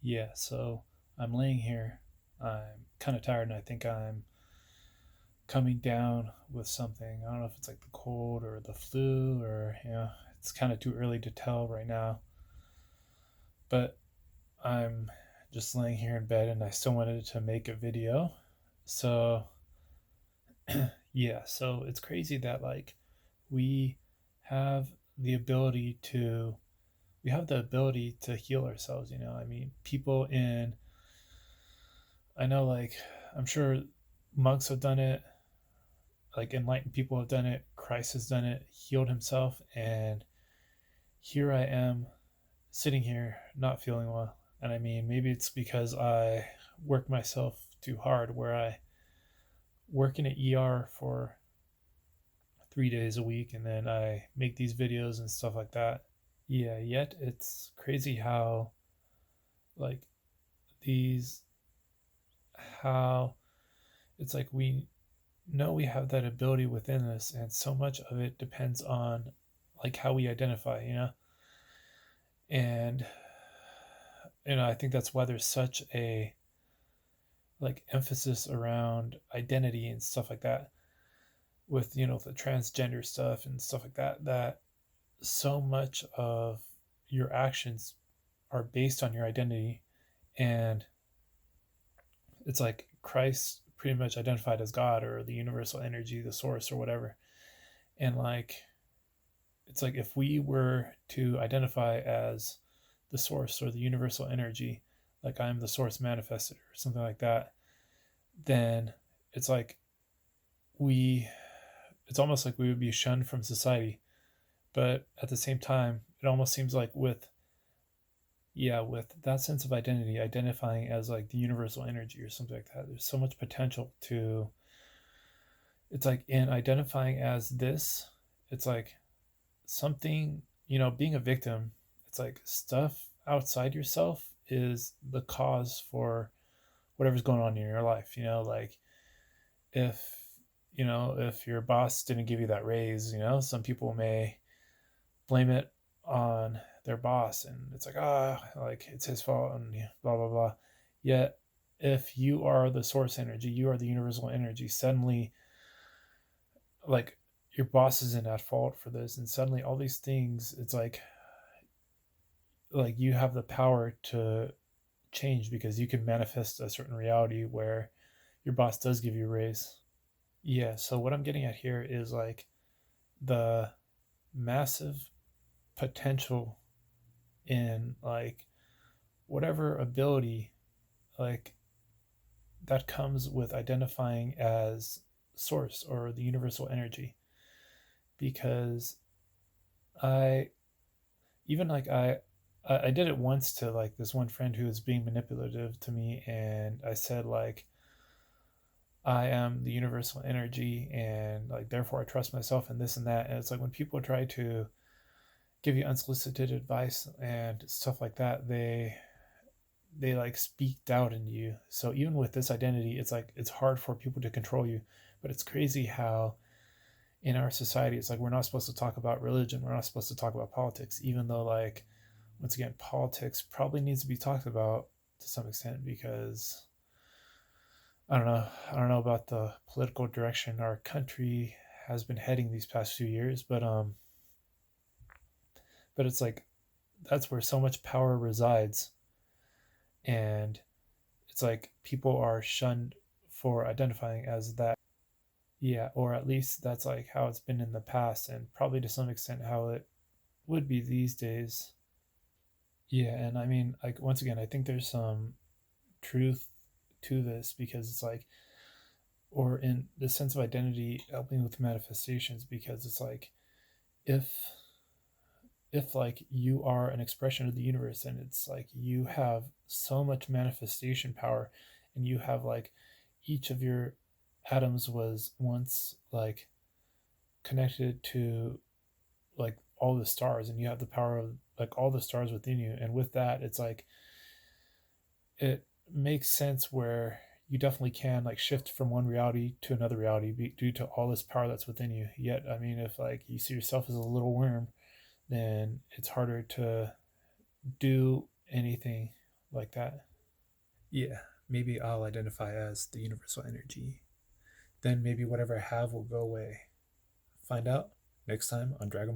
Yeah, so I'm laying here. I'm kind of tired and I think I'm coming down with something. I don't know if it's like the cold or the flu or, it's kind of too early to tell right now. But I'm just laying here in bed and I still wanted to make a video. So, yeah, so it's crazy that like we have the ability to we have the ability to heal ourselves, I mean, people in I know like I'm sure monks have done it, like enlightened people have done it, Christ has done it, healed himself, and here I am sitting here not feeling well. And I mean, maybe it's because I work myself too hard, where I work in an ER for 3 days a week and then I make these videos and stuff like that. Yeah, yet it's crazy how, like, these, how it's like we know we have that ability within us, and so much of it depends on like how we identify. And I think that's why there's such a like emphasis around identity and stuff like that, with the transgender stuff and stuff like that, that so much of your actions are based on your identity. And it's like Christ pretty much identified as God or the universal energy, the source or whatever. And like it's like if we were to identify as the source or the universal energy, like I'm the source manifested or something like that, then it's like we it's almost like we would be shunned from society. But at the same time, it almost seems like with that sense of identity, identifying as like the universal energy or something like that, there's so much potential to it's like in identifying as this, it's like something, being a victim, it's like stuff outside yourself is the cause for whatever's going on in your life. Like if if your boss didn't give you that raise, some people may blame it on their boss, and it's like, like it's his fault and blah blah blah. Yet if you are the source energy, you are the universal energy, suddenly like your boss isn't at fault for this, and suddenly all these things, it's like you have the power to change because you can manifest a certain reality where your boss does give you a raise. Yeah, so what I'm getting at here is like the massive potential in like whatever ability like that comes with identifying as source or the universal energy. Because I even like I did it once to like this one friend who was being manipulative to me, and I said like I am the universal energy and like therefore I trust myself and this and that. And it's like when people try to give you unsolicited advice and stuff like that, they like speak doubt into you. So even with this identity, it's like it's hard for people to control you. But it's crazy how in our society it's like we're not supposed to talk about religion, we're not supposed to talk about politics, even though like once again politics probably needs to be talked about to some extent, because I don't know about the political direction our country has been heading these past few years, but it's like that's where so much power resides. And it's like people are shunned for identifying as that. Yeah, or at least that's like how it's been in the past, and probably to some extent how it would be these days. Yeah, and I mean, like once again, I think there's some truth to this, because it's like, or in the sense of identity helping with manifestations, because it's like if like you are an expression of the universe, and it's like you have so much manifestation power, and you have like each of your atoms was once like connected to like all the stars, and you have the power of like all the stars within you, and with that it's like it makes sense where you definitely can like shift from one reality to another reality due to all this power that's within you. Yet I mean, if like you see yourself as a little worm, then it's harder to do anything. like that. Yeah, maybe I'll identify as the universal energy. Then maybe whatever I have will go away. Find out next time on Dragon